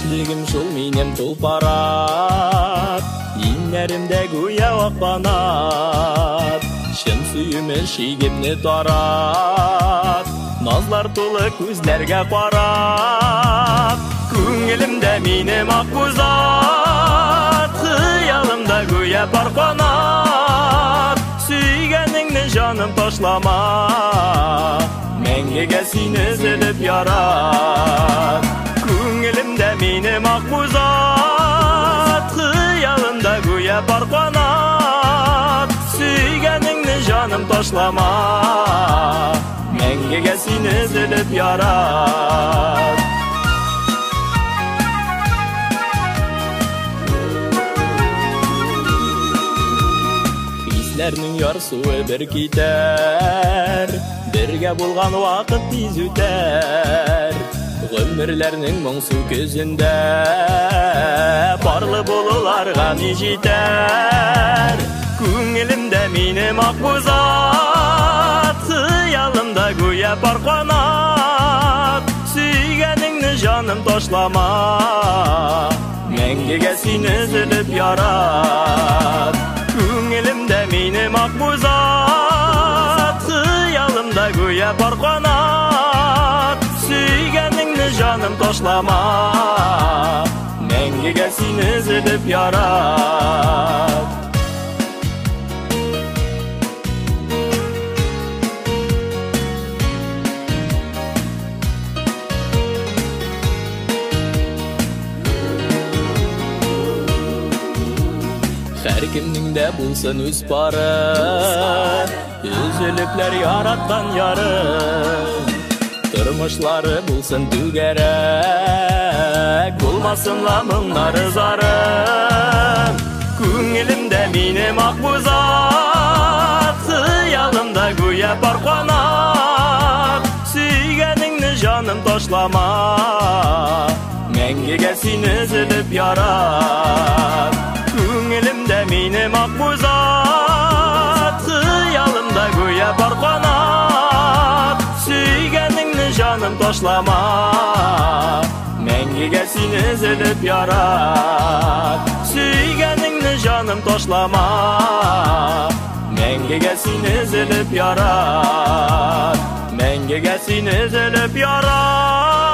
Яшьлегим шул минем тулпарат, иннәремдә гүя ак канат. Чын сөюмеш игемне тарат, назлар тулы күзләргә карап. Күңелемдә минем ак бузат, хыялымда гүя бар канат. Сөйгәнеңне җаным ташлама, мәңгегә сине өзелеп ярат. Күңелемдә минем ак бузат, хыялымда гүя бар канат. Сөйгәнеңне җаным ташлама, мәңгегә сине өзелеп ярат. Хисләрнең ярсуы бер китәр, бергә булган вакыт тиз үтәр. Гомерләрнең моңсу көзендә парлы булуларга ни җитәр. Күңелемдә минем ак бузат, хыялымда гүя бар канат. Сөйгәнеңне җаным ташлама, мәңгегә сине өзелеп ярат. Күңелемдә минем ак бузат, хыялымда гүя бар канат. Сөйгәнеңне җаным ташлама, мәңгегә сине өзелеп ярат. Һәр кемнең дә булсын үз пары, өзелепләр яраткан яры. Тормышлары булсын түгәрәк, булмасынла моңнары зары. Күңелемдә минем ак бузат, хыялымда гүя бар канат. Сөйгәнеңне җаным ташлама, мәңгегә сине өзелеп ярат. Күңелемдә минем ак бузат, хыялымда гүя бар канат. Сөйгәнеңне җаным ташлама, мәңгегә сине өзелеп ярат. Сөйгәнеңне җаным ташлама, мәңгегә сине өзелеп ярат. Мәңгегә сине өзелеп ярат.